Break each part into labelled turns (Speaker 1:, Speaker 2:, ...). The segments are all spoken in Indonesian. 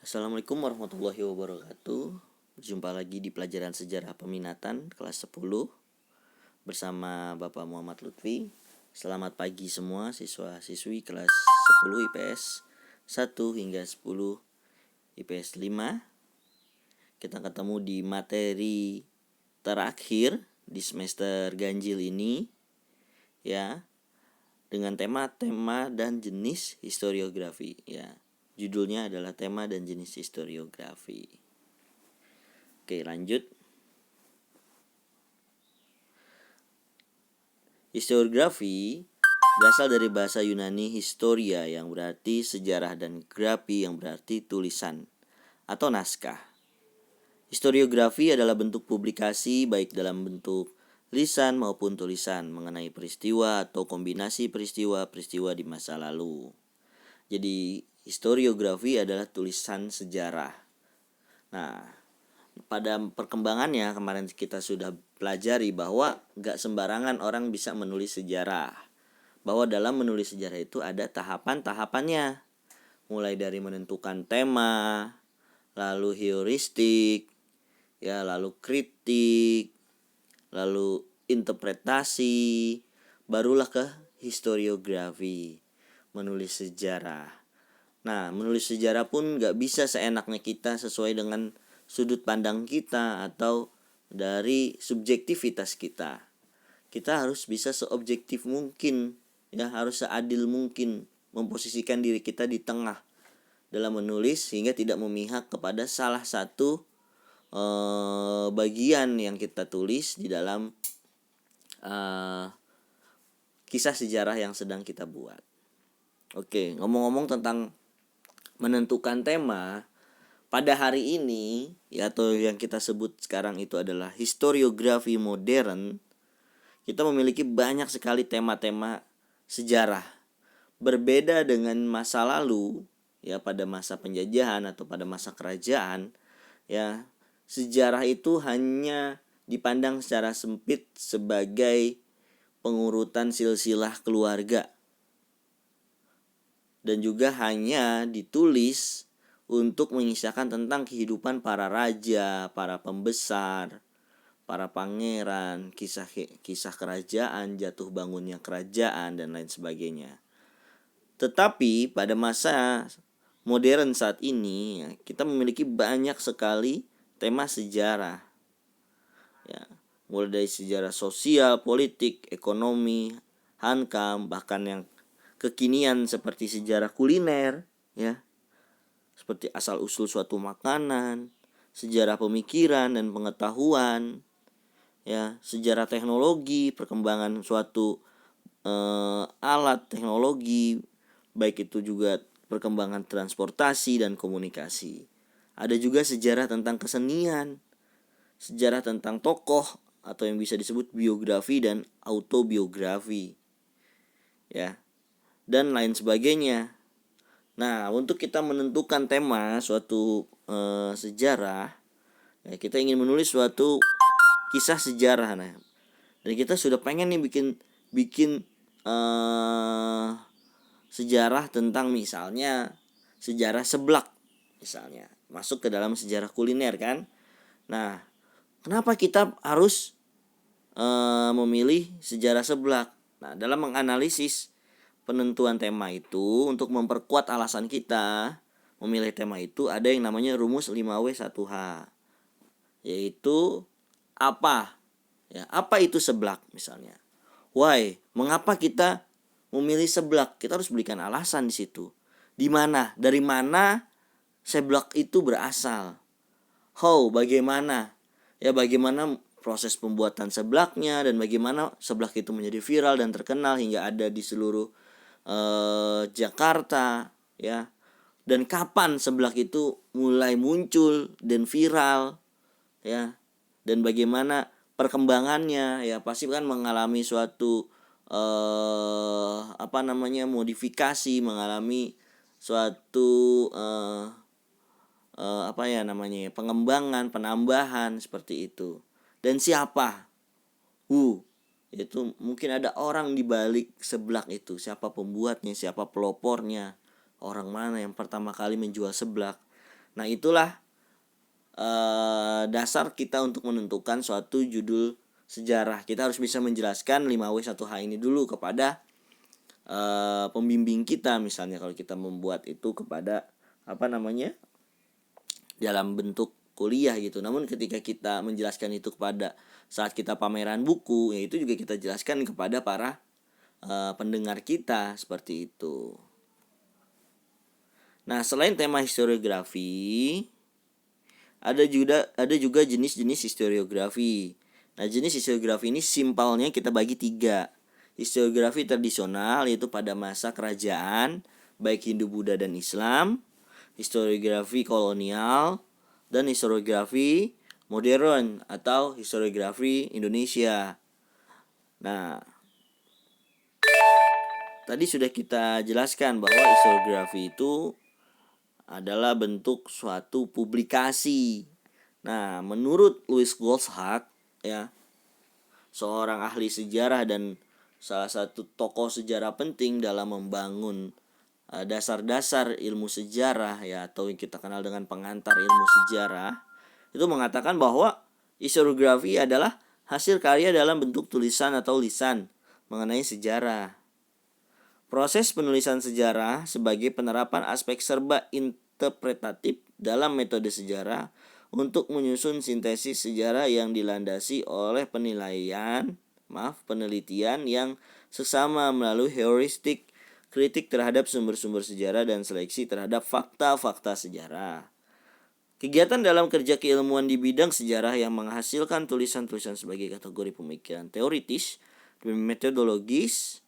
Speaker 1: Assalamualaikum warahmatullahi wabarakatuh. Berjumpa lagi di pelajaran sejarah peminatan kelas 10 bersama Bapak Muhammad Lutfi. Selamat pagi semua siswa-siswi kelas 10 IPS 1 hingga 10 IPS 5. Kita ketemu di materi terakhir di semester ganjil ini, ya, dengan tema dan jenis historiografi, ya. Judulnya adalah tema dan jenis historiografi. Oke, lanjut. Historiografi berasal dari bahasa Yunani historia yang berarti sejarah dan grafi yang berarti tulisan atau naskah. Historiografi adalah bentuk publikasi baik dalam bentuk lisan maupun tulisan mengenai peristiwa atau kombinasi peristiwa-peristiwa di masa lalu. Jadi historiografi adalah tulisan sejarah. Nah, pada perkembangannya kemarin kita sudah pelajari bahwa gak sembarangan orang bisa menulis sejarah. Bahwa dalam menulis sejarah itu ada tahapan-tahapannya. Mulai dari menentukan tema, lalu heuristik, ya, lalu kritik, lalu interpretasi, barulah ke historiografi, menulis sejarah. Nah, menulis sejarah pun gak bisa seenaknya kita sesuai dengan sudut pandang kita atau dari subjektivitas kita. Kita harus bisa seobjektif mungkin, ya, harus seadil mungkin memposisikan diri kita di tengah dalam menulis sehingga tidak memihak kepada salah satu bagian yang kita tulis di dalam kisah sejarah yang sedang kita buat. Oke, ngomong-ngomong tentang menentukan tema, pada hari ini, ya, atau yang kita sebut sekarang itu adalah historiografi modern, kita memiliki banyak sekali tema-tema sejarah. Berbeda dengan masa lalu, ya, pada masa penjajahan atau pada masa kerajaan, ya, sejarah itu hanya dipandang secara sempit sebagai pengurutan silsilah keluarga dan juga hanya ditulis untuk mengisahkan tentang kehidupan para raja, para pembesar, para pangeran, kisah kerajaan, jatuh bangunnya kerajaan, dan lain sebagainya. Tetapi pada masa modern saat ini, ya, kita memiliki banyak sekali tema sejarah, ya, mulai dari sejarah sosial, politik, ekonomi, hankam, bahkan yang kekinian seperti sejarah kuliner, ya, seperti asal-usul suatu makanan, sejarah pemikiran dan pengetahuan, ya, sejarah teknologi, perkembangan suatu alat teknologi, baik itu juga perkembangan transportasi dan komunikasi. Ada juga sejarah tentang kesenian, sejarah tentang tokoh atau yang bisa disebut biografi dan autobiografi, ya, dan lain sebagainya. Nah, untuk kita menentukan tema suatu sejarah, ya, kita ingin menulis suatu kisah sejarah. Nah, dan kita sudah pengen nih bikin sejarah tentang misalnya sejarah seblak, misalnya masuk ke dalam sejarah kuliner kan. Nah, kenapa kita harus memilih sejarah seblak? Nah, dalam menganalisis penentuan tema itu, untuk memperkuat alasan kita memilih tema itu, ada yang namanya rumus 5W1H, yaitu apa? Ya, apa itu seblak misalnya? Why? Mengapa kita memilih seblak? Kita harus berikan alasan di situ. Di mana? Dari mana seblak itu berasal? How? Bagaimana? Ya, bagaimana proses pembuatan seblaknya dan bagaimana seblak itu menjadi viral dan terkenal hingga ada di seluruh Jakarta, ya, dan kapan seblak itu mulai muncul dan viral, ya, dan bagaimana perkembangannya, ya, pasti kan mengalami suatu modifikasi, mengalami suatu pengembangan, penambahan seperti itu. Dan siapa? Itu mungkin ada orang di balik seblak itu. Siapa pembuatnya, siapa pelopornya, orang mana yang pertama kali menjual seblak. Nah, itulah dasar kita untuk menentukan suatu judul sejarah. Kita harus bisa menjelaskan 5W1H ini dulu kepada pembimbing kita, misalnya kalau kita membuat itu kepada dalam bentuk kuliah gitu. Namun ketika kita menjelaskan itu kepada saat kita pameran buku, ya itu juga kita jelaskan kepada para pendengar kita, seperti itu. Nah, selain tema historiografi, ada juga jenis-jenis historiografi. Nah, jenis historiografi ini simpelnya kita bagi 3. Historiografi tradisional, yaitu pada masa kerajaan baik Hindu, Buddha, dan Islam. Historiografi kolonial, dan historiografi modern atau historiografi Indonesia. Nah, tadi sudah kita jelaskan bahwa historiografi itu adalah bentuk suatu publikasi. Nah, menurut Louis Goldhart, ya, seorang ahli sejarah dan salah satu tokoh sejarah penting dalam membangun dasar-dasar ilmu sejarah, ya, atau yang kita kenal dengan pengantar ilmu sejarah, itu mengatakan bahwa historiografi adalah hasil karya dalam bentuk tulisan atau lisan mengenai sejarah. Proses penulisan sejarah sebagai penerapan aspek serba interpretatif dalam metode sejarah untuk menyusun sintesis sejarah yang dilandasi oleh penelitian yang seksama melalui heuristik, kritik terhadap sumber-sumber sejarah, dan seleksi terhadap fakta-fakta sejarah. Kegiatan dalam kerja keilmuan di bidang sejarah yang menghasilkan tulisan-tulisan sebagai kategori pemikiran teoritis dan metodologis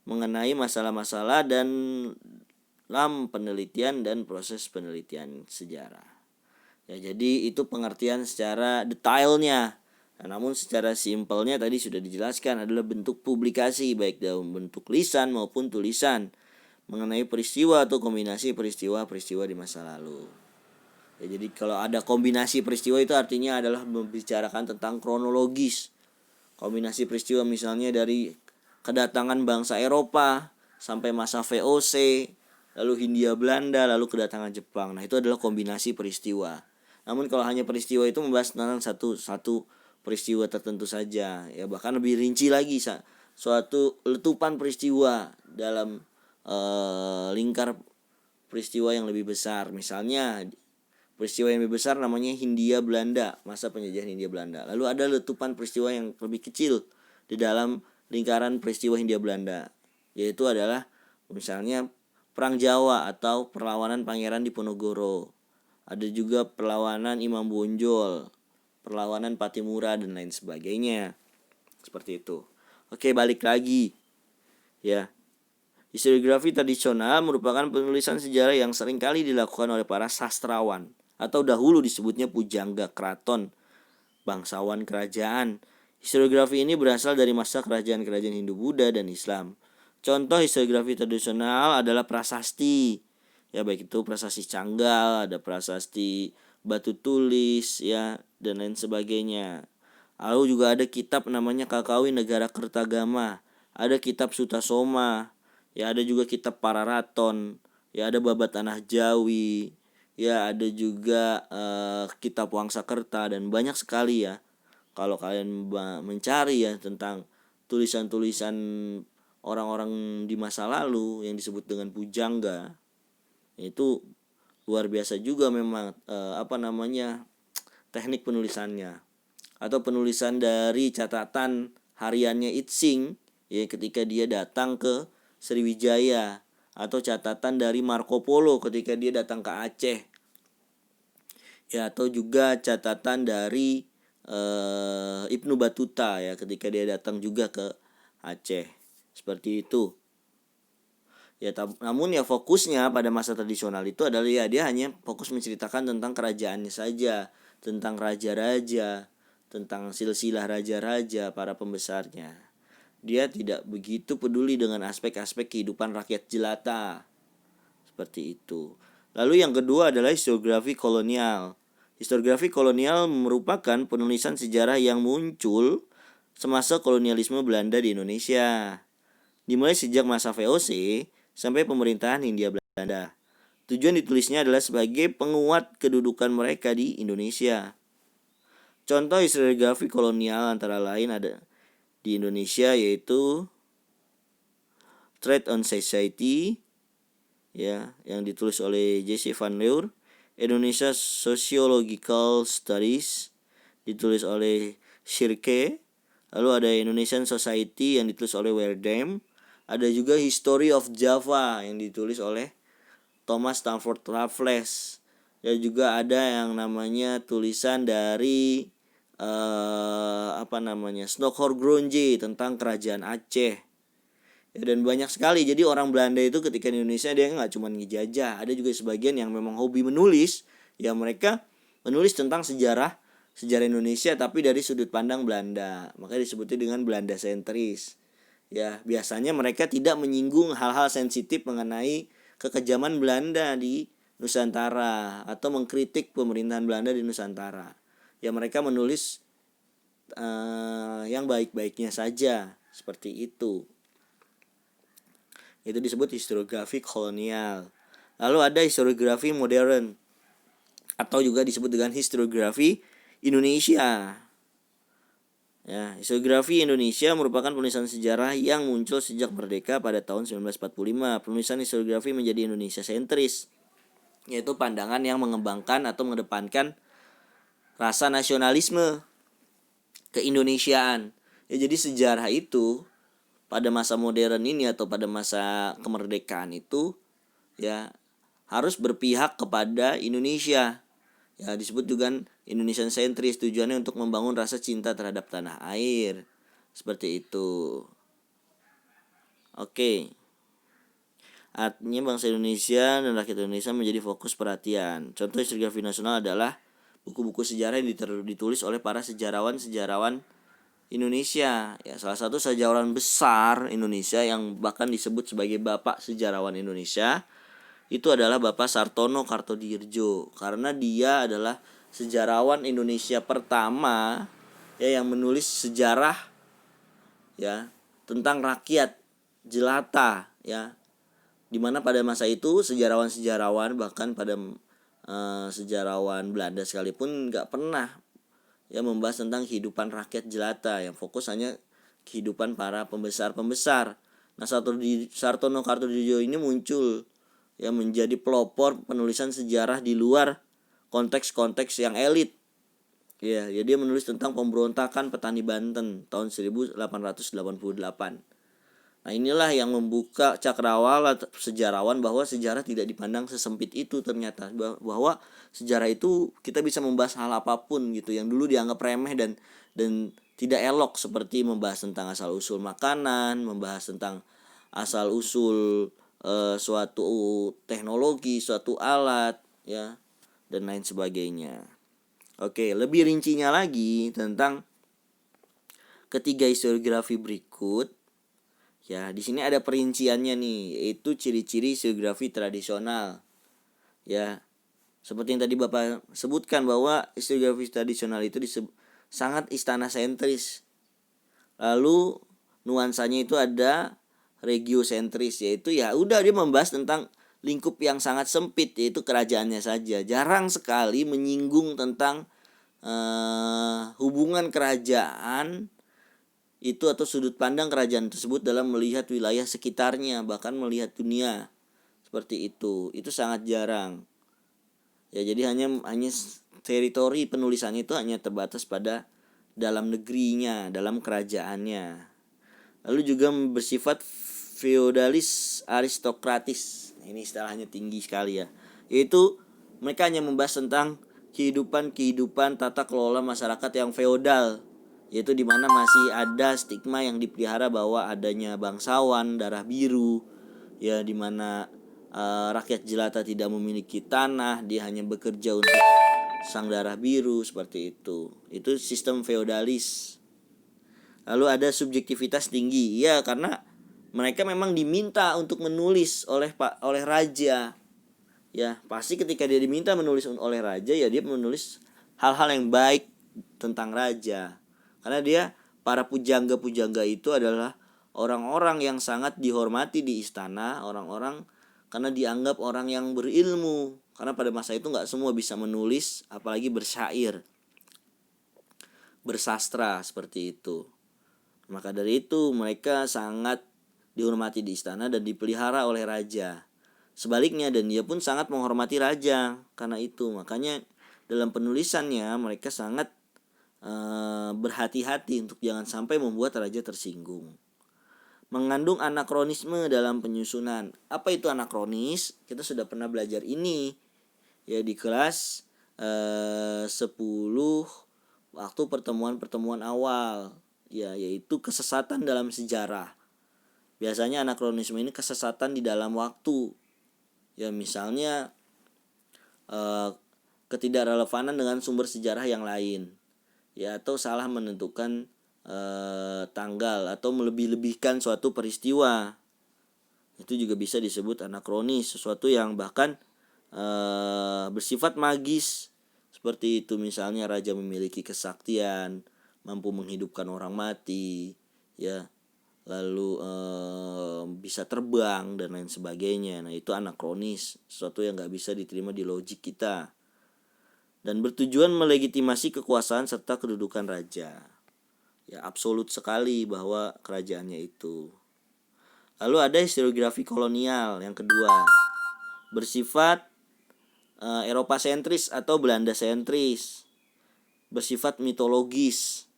Speaker 1: mengenai masalah-masalah dalam penelitian dan proses penelitian sejarah. Ya, jadi itu pengertian secara detailnya. Nah, namun secara simpelnya tadi sudah dijelaskan adalah bentuk publikasi baik dalam bentuk lisan maupun tulisan mengenai peristiwa atau kombinasi peristiwa-peristiwa di masa lalu. Ya, jadi kalau ada kombinasi peristiwa itu artinya adalah membicarakan tentang kronologis. Kombinasi peristiwa misalnya dari kedatangan bangsa Eropa sampai masa VOC, lalu Hindia Belanda, lalu kedatangan Jepang. Nah, itu adalah kombinasi peristiwa. Namun kalau hanya peristiwa itu membahas tentang satu peristiwa tertentu saja, ya, bahkan lebih rinci lagi suatu letupan peristiwa dalam lingkar peristiwa yang lebih besar. Misalnya peristiwa yang lebih besar namanya Hindia Belanda, masa penjajahan Hindia Belanda. Lalu ada letupan peristiwa yang lebih kecil di dalam lingkaran peristiwa Hindia Belanda, yaitu adalah misalnya Perang Jawa atau perlawanan Pangeran Diponegoro. Ada juga perlawanan Imam Bonjol, perlawanan Patimura, dan lain sebagainya. Seperti itu. Oke, balik lagi. Ya. Historiografi tradisional merupakan penulisan sejarah yang seringkali dilakukan oleh para sastrawan, atau dahulu disebutnya pujangga keraton, bangsawan kerajaan. Historiografi ini berasal dari masa kerajaan-kerajaan Hindu, Buddha, dan Islam. Contoh historiografi tradisional adalah prasasti. Ya, baik itu prasasti Canggal, ada prasasti batu tulis, ya, dan lain sebagainya. Lalu juga ada kitab namanya Kakawi Negara Kertagama, ada kitab Sutasoma, ya, ada juga kitab Pararaton, ya, ada Babat Tanah Jawi, ya, ada juga kitab Wangsakerta, dan banyak sekali, ya. Kalau kalian mencari, ya, tentang tulisan-tulisan orang-orang di masa lalu yang disebut dengan pujangga, itu luar biasa juga memang teknik penulisannya, atau penulisan dari catatan hariannya Itsing, ya, ketika dia datang ke Sriwijaya, atau catatan dari Marco Polo ketika dia datang ke Aceh, ya, atau juga catatan dari Ibnu Battuta, ya, ketika dia datang juga ke Aceh, seperti itu. Ya, namun ya fokusnya pada masa tradisional itu adalah, ya, dia hanya fokus menceritakan tentang kerajaannya saja, tentang raja-raja, tentang silsilah raja-raja, para pembesarnya. Dia tidak begitu peduli dengan aspek-aspek kehidupan rakyat jelata, seperti itu. Lalu yang kedua adalah historiografi kolonial. Historiografi kolonial merupakan penulisan sejarah yang muncul semasa kolonialisme Belanda di Indonesia, dimulai sejak masa VOC sampai pemerintahan Hindia Belanda. Tujuan ditulisnya adalah sebagai penguat kedudukan mereka di Indonesia. Contoh historiografi kolonial antara lain ada di Indonesia yaitu Trade on Society ya, yang ditulis oleh J.C. Van Leur, Indonesia Sociological Studies ditulis oleh Schirke, lalu ada Indonesian Society yang ditulis oleh Werdam, ada juga History of Java yang ditulis oleh Thomas Stamford Raffles. Dan juga ada yang namanya tulisan dari Snokhor Groenje tentang kerajaan Aceh. Ya, dan banyak sekali. Jadi orang Belanda itu ketika di Indonesia dia nggak cuma ngejajah, ada juga sebagian yang memang hobi menulis. Ya mereka menulis tentang sejarah Indonesia tapi dari sudut pandang Belanda. Makanya disebutnya dengan Belanda sentris. Ya, biasanya mereka tidak menyinggung hal-hal sensitif mengenai kekejaman Belanda di Nusantara atau mengkritik pemerintahan Belanda di Nusantara. Ya mereka menulis yang baik-baiknya saja, seperti itu. Itu disebut historiografi kolonial. Lalu ada historiografi modern atau juga disebut dengan historiografi Indonesia. Ya, historiografi Indonesia merupakan penulisan sejarah yang muncul sejak merdeka pada tahun 1945. Penulisan historiografi menjadi Indonesia sentris, yaitu pandangan yang mengembangkan atau mengedepankan rasa nasionalisme, keindonesiaan. Ya, jadi sejarah itu pada masa modern ini atau pada masa kemerdekaan itu ya harus berpihak kepada Indonesia. Ya, disebut juga Indonesian sentris, tujuannya untuk membangun rasa cinta terhadap tanah air. Seperti itu. Oke. Artinya bangsa Indonesia dan rakyat Indonesia menjadi fokus perhatian. Contoh historiografi nasional adalah buku-buku sejarah yang ditulis oleh para sejarawan-sejarawan Indonesia. Ya, salah satu sejarawan besar Indonesia yang bahkan disebut sebagai Bapak Sejarawan Indonesia itu adalah Bapak Sartono Kartodirjo, karena dia adalah sejarawan Indonesia pertama ya yang menulis sejarah ya tentang rakyat jelata ya, dimana pada masa itu sejarawan-sejarawan bahkan pada sejarawan Belanda sekalipun nggak pernah ya membahas tentang kehidupan rakyat jelata, yang fokus hanya kehidupan para pembesar-pembesar. Nah, Sartono Kartodirjo ini muncul ya menjadi pelopor penulisan sejarah di luar konteks-konteks yang elit. Ya, dia menulis tentang pemberontakan petani Banten tahun 1888. Nah, inilah yang membuka cakrawala sejarawan bahwa sejarah tidak dipandang sesempit itu ternyata, bahwa sejarah itu kita bisa membahas hal apapun gitu yang dulu dianggap remeh dan tidak elok, seperti membahas tentang asal usul makanan, membahas tentang asal usul suatu teknologi, suatu alat ya dan lain sebagainya. Oke, lebih rincinya lagi tentang ketiga historiografi berikut. Ya, di sini ada perinciannya nih, yaitu ciri-ciri historiografi tradisional. Ya, seperti yang tadi Bapak sebutkan bahwa historiografi tradisional itu sangat istana sentris. Lalu nuansanya itu ada regiosentris, yaitu ya udah dia membahas tentang lingkup yang sangat sempit, yaitu kerajaannya saja. Jarang sekali menyinggung tentang hubungan kerajaan itu atau sudut pandang kerajaan tersebut dalam melihat wilayah sekitarnya, bahkan melihat dunia. Seperti itu sangat jarang. Ya, jadi hanya teritori penulisannya itu hanya terbatas pada dalam negerinya, dalam kerajaannya. Lalu juga bersifat feodalis aristokratis. Ini istilahnya tinggi sekali ya. Yaitu mereka hanya membahas tentang kehidupan tata kelola masyarakat yang feodal, yaitu di mana masih ada stigma yang dipelihara bahwa adanya bangsawan darah biru ya, di mana rakyat jelata tidak memiliki tanah, dia hanya bekerja untuk sang darah biru, seperti itu. Itu sistem feodalis. Lalu ada subjektivitas tinggi, ya karena mereka memang diminta untuk menulis oleh raja. Ya, pasti ketika dia diminta menulis oleh raja, ya dia menulis hal-hal yang baik tentang raja. Karena para pujangga-pujangga itu adalah orang-orang yang sangat dihormati di istana, orang-orang karena dianggap orang yang berilmu, karena pada masa itu nggak semua bisa menulis, apalagi bersyair, bersastra seperti itu. Maka dari itu mereka sangat dihormati di istana dan dipelihara oleh raja. Sebaliknya, dan dia pun sangat menghormati raja karena itu. Makanya dalam penulisannya mereka sangat berhati-hati untuk jangan sampai membuat raja tersinggung. Mengandung anakronisme dalam penyusunan. Apa itu anakronis? Kita sudah pernah belajar ini ya di kelas 10 waktu pertemuan awal ya, yaitu kesesatan dalam sejarah. Biasanya anakronisme ini kesesatan di dalam waktu. Ya misalnya ketidakrelevanan dengan sumber sejarah yang lain. Ya, atau salah menentukan tanggal atau melebih-lebihkan suatu peristiwa. Itu juga bisa disebut anakronis, sesuatu yang bahkan bersifat magis. Seperti itu, misalnya raja memiliki kesaktian, mampu menghidupkan orang mati, ya, lalu bisa terbang dan lain sebagainya. Nah, itu anakronis, sesuatu yang nggak bisa diterima di logik kita, dan bertujuan melegitimasi kekuasaan serta kedudukan raja. Ya, absolut sekali bahwa kerajaannya itu. Lalu ada historiografi kolonial yang kedua, bersifat Eropa sentris atau Belanda sentris, bersifat mitologis,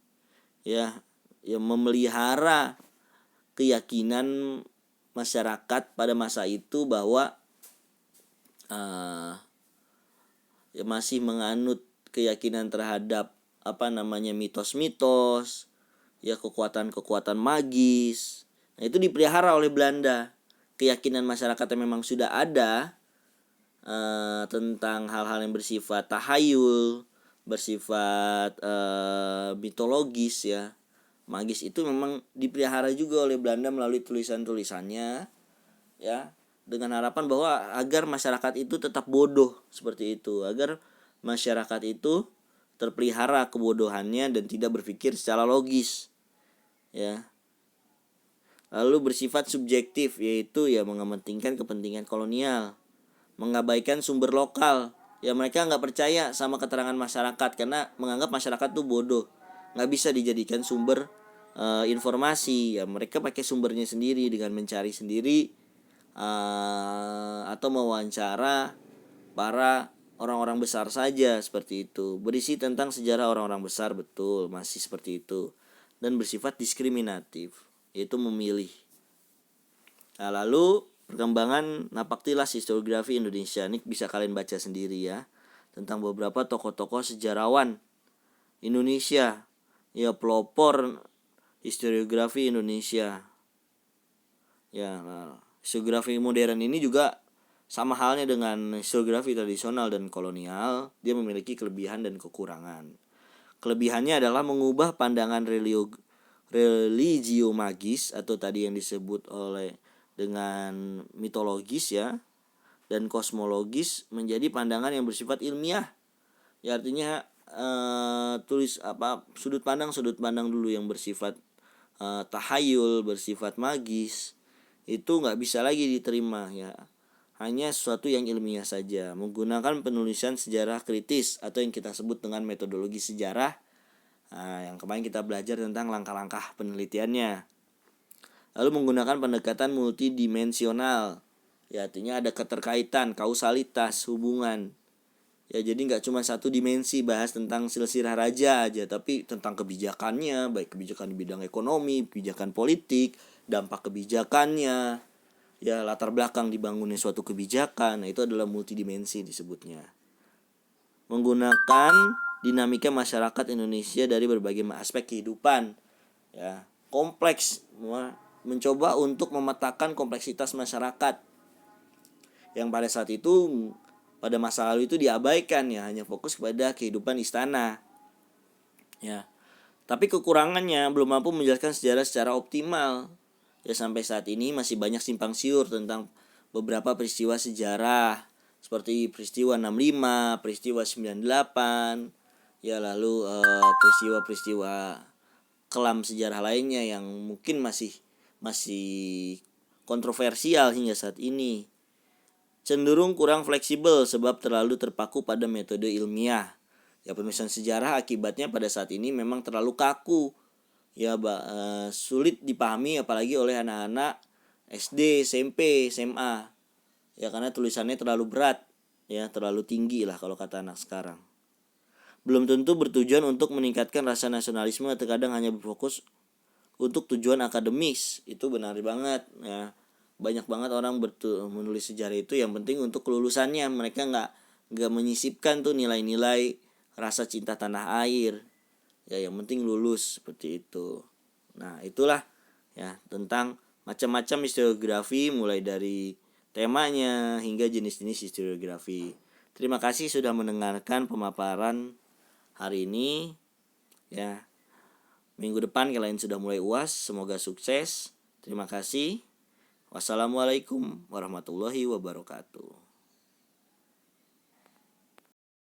Speaker 1: ya, yang memelihara keyakinan masyarakat pada masa itu bahwa ya masih menganut keyakinan terhadap mitos-mitos, ya, kekuatan-kekuatan magis. Nah, itu dipelihara oleh Belanda. Keyakinan masyarakat yang memang sudah ada tentang hal-hal yang bersifat tahayul, bersifat mitologis, ya, magis, itu memang dipelihara juga oleh Belanda melalui tulisan-tulisannya, ya, dengan harapan bahwa agar masyarakat itu tetap bodoh seperti itu, agar masyarakat itu terpelihara kebodohannya dan tidak berpikir secara logis, ya. Lalu bersifat subjektif, yaitu ya mengepentingkan kepentingan kolonial, mengabaikan sumber lokal. Ya, mereka nggak percaya sama keterangan masyarakat karena menganggap masyarakat tuh bodoh, nggak bisa dijadikan sumber informasi. Ya, mereka pakai sumbernya sendiri dengan mencari sendiri atau mewawancara para orang-orang besar saja seperti itu. Berisi tentang sejarah orang-orang besar, betul, masih seperti itu. Dan bersifat diskriminatif, yaitu memilih. Nah, lalu perkembangan napaktilas historiografi Indonesia. Ini bisa kalian baca sendiri ya, tentang beberapa tokoh-tokoh sejarawan Indonesia, ya, pelopor historiografi Indonesia. Ya, nah, historiografi modern ini juga sama halnya dengan historiografi tradisional dan kolonial, dia memiliki kelebihan dan kekurangan. Kelebihannya adalah mengubah pandangan religio magis atau tadi yang disebut oleh dengan mitologis, ya, dan kosmologis menjadi pandangan yang bersifat ilmiah. Ya, artinya sudut pandang dulu yang bersifat tahayul, bersifat magis, itu nggak bisa lagi diterima, ya. Hanya sesuatu yang ilmiah saja, menggunakan penulisan sejarah kritis atau yang kita sebut dengan metodologi sejarah. Nah, yang kemarin kita belajar tentang langkah-langkah penelitiannya. Lalu menggunakan pendekatan multidimensional, ya, artinya ada keterkaitan, kausalitas, hubungan. Ya, jadi nggak cuma satu dimensi bahas tentang silsilah raja aja, tapi tentang kebijakannya, baik kebijakan di bidang ekonomi, kebijakan politik, dampak kebijakannya, ya, latar belakang dibangunnya suatu kebijakan. Nah, itu adalah multidimensi disebutnya. Menggunakan dinamika masyarakat Indonesia dari berbagai aspek kehidupan, ya, kompleks, mencoba untuk memetakan kompleksitas masyarakat yang pada saat itu, pada masa lalu itu diabaikan, ya, hanya fokus kepada kehidupan istana, ya. Tapi kekurangannya belum mampu menjelaskan sejarah secara optimal. Ya, sampai saat ini masih banyak simpang siur tentang beberapa peristiwa sejarah seperti peristiwa 65, peristiwa 98, ya, lalu peristiwa-peristiwa kelam sejarah lainnya yang mungkin masih kontroversial hingga saat ini. cenderung kurang fleksibel sebab terlalu terpaku pada metode ilmiah. Ya, penulisan sejarah akibatnya pada saat ini memang terlalu kaku. Ya, sulit dipahami apalagi oleh anak-anak SD, SMP, SMA. Ya, karena tulisannya terlalu berat, ya, terlalu tinggi lah kalau kata anak sekarang. Belum tentu bertujuan untuk meningkatkan rasa nasionalisme, terkadang hanya berfokus untuk tujuan akademis. Itu benar banget, ya. Banyak banget orang menulis sejarah itu yang penting untuk kelulusannya. Mereka nggak menyisipkan tuh nilai-nilai rasa cinta tanah air. Ya, yang penting lulus, seperti itu. Nah, itulah ya tentang macam-macam historiografi, mulai dari temanya hingga jenis-jenis historiografi. Terima kasih sudah mendengarkan pemaparan hari ini. Ya, minggu depan kalian sudah mulai UAS, semoga sukses. Terima kasih. Wassalamualaikum warahmatullahi wabarakatuh.